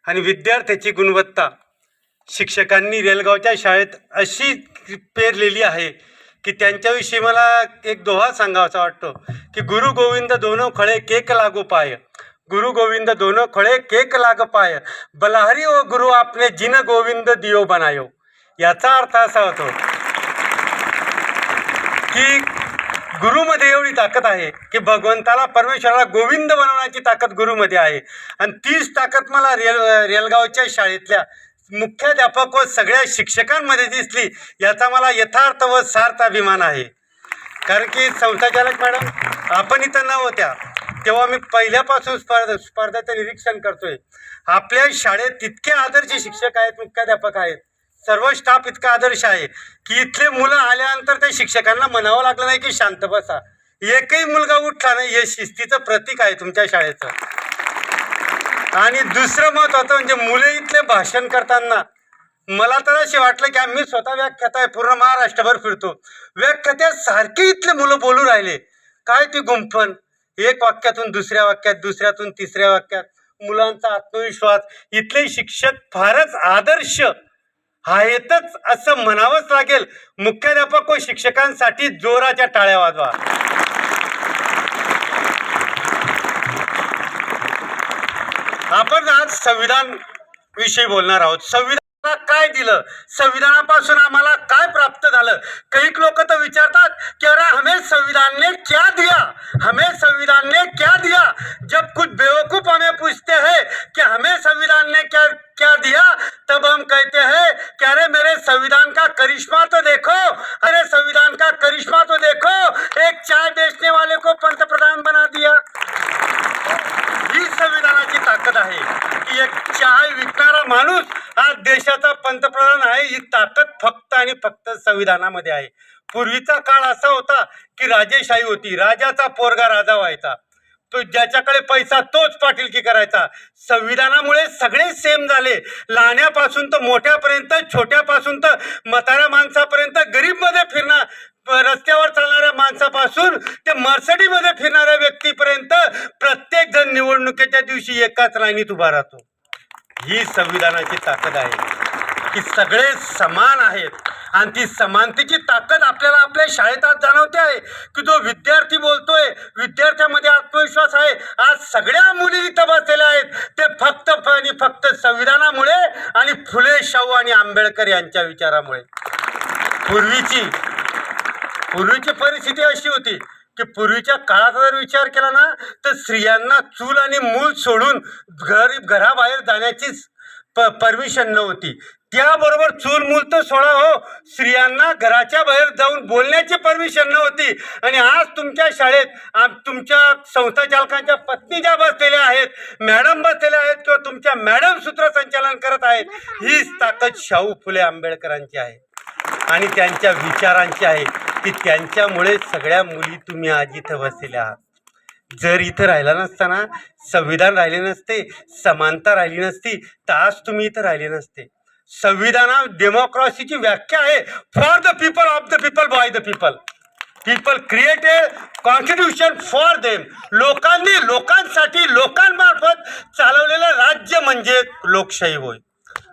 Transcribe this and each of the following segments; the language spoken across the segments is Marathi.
आणि विद्यार्थ्याची गुणवत्ता शिक्षकांनी रेलगावच्या शाळेत अशी पेरलेली आहे की त्यांच्याविषयी मला एक दोहा सांगावासा वाटतो की गुरु गोविंद दोनों खळे केक लागो पाय, गुरु गोविंद दोनों खळे केक लाग पाय, बलहरी ओ गुरु आपने जिन गोविंद दियो बनायो. याचा अर्थ असा होतो की गुरुमध्ये एवढी ताकद आहे की भगवंताला परमेश्वराला गोविंद बनवण्याची ताकद गुरुमध्ये आहे. आणि तीच ताकद मला रेलगावच्या शाळेतल्या मुख्याध्यापक व सगळ्या शिक्षकांमध्ये दिसली. याचा मला यथार्थ व सार्थ अभिमान आहे. कारण की संस्थाचालक मॅडम आपण इथं न होत्या तेव्हा मी पहिल्यापासून स्पर्धेचं निरीक्षण करतोय. आपल्या शाळेत इतके आदर्श शिक्षक आहेत, मुख्याध्यापक आहेत, सर्व स्टाफ इतका आदर्श आहे की इथले मुलं आल्यानंतर त्या शिक्षकांना म्हणावं लागलं नाही की शांत बसा. एकही मुलगा उठला नाही. हे शिस्तीचं प्रतीक आहे तुमच्या शाळेचं. आणि दुसरं महत्त्वाचं म्हणजे मुले इथले भाषण करताना मला तर असे वाटलं की आम्ही स्वतः व्याख्याता आहे, पूर्ण महाराष्ट्रभर फिरतो, व्याख्यात्या सारखे इथले मुलं बोलू राहिले. काय ती गुंफण, एक वाक्यातून दुसऱ्या वाक्यात, दुसऱ्यातून तिसऱ्या वाक्यात, मुलांचा आत्मविश्वास. इथले शिक्षक फारच आदर्श आहेतच असं म्हणावंच लागेल. मुख्याध्यापक व शिक्षकांसाठी जोराच्या टाळ्या वाजवा. आपण आज संविधान विषयी बोलणार आहोत. संविधानाला काय दिलं, संविधानापासून आम्हाला काय प्राप्त झालं. काही लोक तर विचारतात की अरे हमें संविधान ने क्या दिया, हमें संविधान ने क्या दिया. जब कुछ बेवकूफ हमें पूछते हैं कि हमें संविधान ने क्या क्या दिया, तब हम कहते हैं कि अरे मेरे संविधान का करिश्मा तो देखो, अरे संविधान का करिश्मा तो देखो, एक चाय बेचने वाले को पंतप्रधान बना दिया. ही संविधानाची ताकद आहे की एक चाय विकणारा माणूस आज देशाचा पंतप्रधान आहे. ही ताकद फक्त आणि फक्त संविधानामध्ये आहे. पूर्वीचा काळ असा होता की राजेशाही होती. राजाचा पोरगा राजा व्हायचा, तो ज्याच्याकडे पैसा तोच पाटीलकी करायचा. संविधानामुळे सगळे सेम झाले. लहान्यापासून तर मोठ्यापर्यंत, छोट्यापासून तर म्हाताऱ्या माणसापर्यंत, गरीबमध्ये फिरणार रस्त्यावर चालणाऱ्या माणसापासून ते मर्सडीमध्ये फिरणाऱ्या व्यक्तीपर्यंत प्रत्येक जण निवडणुकीच्या दिवशी एकाच लाईनीत उभा राहतो. ही संविधानाची ताकद आहे की सगळे समान आहेत. आणि ती समानतेची ताकद आपल्याला आपल्या शाळेत आज जाणवते आहे की जो विद्यार्थी बोलतोय, विद्यार्थ्यामध्ये आत्मविश्वास आहे. आज सगळ्या मुली इथं बसलेल्या आहेत ते फक्त आणि फक्त संविधानामुळे आणि फुले, शाहू आणि आंबेडकर यांच्या विचारामुळे. पूर्वीची परिस्थिती अशी होती की पूर्वीच्या काळाचा जर विचार केला ना तर स्त्रियांना चूल आणि मूल सोडून घराबाहेर जाण्याचीच परमिशन नव्हती. त्याबरोबर चूल मूल तर सोडा हो, स्त्रियांना घराच्या बाहेर जाऊन बोलण्याची परमिशन नव्हती. आणि आज तुमच्या शाळेत तुमच्या संस्थाचालकांच्या पत्नी ज्या बसलेल्या आहेत, मॅडम बसलेल्या आहेत किंवा तुमच्या मॅडम सूत्रसंचालन करत आहेत, हीच ताकद शाहू फुले आंबेडकरांची आहे आणि त्यांच्या विचारांची आहे की त्यांच्यामुळे सगळ्या मुली तुम्ही आज इथं बसलेल्या आहात. जर इथं राहिला नसताना, संविधान राहिले नसते, समानता राहिली नसती, तर आज तुम्ही इथं राहिले नसते. संविधानात डेमोक्रेसीची व्याख्या आहे for the people, of the people, by the people. People create a constitution for them. लोकांनी, लोकांसाठी, लोकांमार्फत चालवलेलं राज्य म्हणजे लोकशाही होय.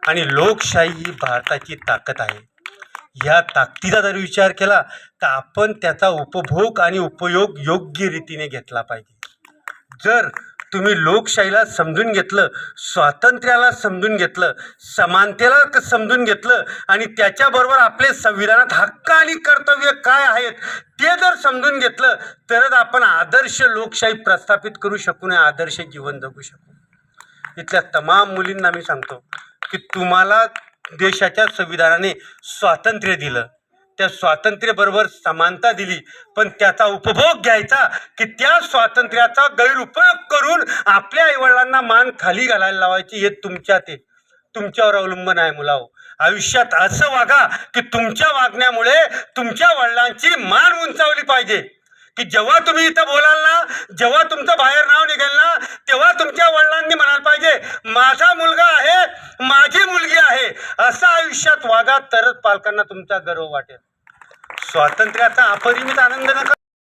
आणि लोकशाही ही भारताची ताकद आहे. ह्या ताकदीचा जर विचार केला तर आपण त्याचा उपभोग आणि उपयोग योग्य रीतीने घेतला पाहिजे. जर तुम्ही लोकशाहीला समजून घेतलं, स्वातंत्र्याला समजून घेतलं, समानतेला समजून घेतलं आणि त्याच्याबरोबर आपले संविधानात हक्क आणि कर्तव्य काय आहेत ते जर समजून घेतलं तरच आपण आदर्श लोकशाही प्रस्थापित करू शकू आणि आदर्श जीवन जगू शकू. इथल्या तमाम मुलींना मी सांगतो की तुम्हाला देशाच्या संविधानाने स्वातंत्र्य दिलं, त्या स्वातंत्र्याबरोबर समानता दिली, पण त्याचा उपभोग घ्यायचा की त्या स्वातंत्र्याचा गैरउपयोग करून आपल्या आईवडिलांना मान खाली घालायला लावायची, हे तुमच्यावर अवलंबून आहे. मुलांनो, आयुष्यात असं वागा की तुमच्या वागण्यामुळे तुमच्या वडिलांची मान उंचावली पाहिजे. की जेव्हा तुम्ही इथं बोलाल ना, जेव्हा तुमचं बाहेर नाव निघेल ना, तेव्हा तुमच्या वडिलांनी म्हणायला पाहिजे माझा मुलगा आहे, माझी मुलगी आहे. असं आयुष्यात वागा, तरच पालकांना तुमचा गर्व वाटेल. स्वातंत्र्याचा अपरिमित आनंद नका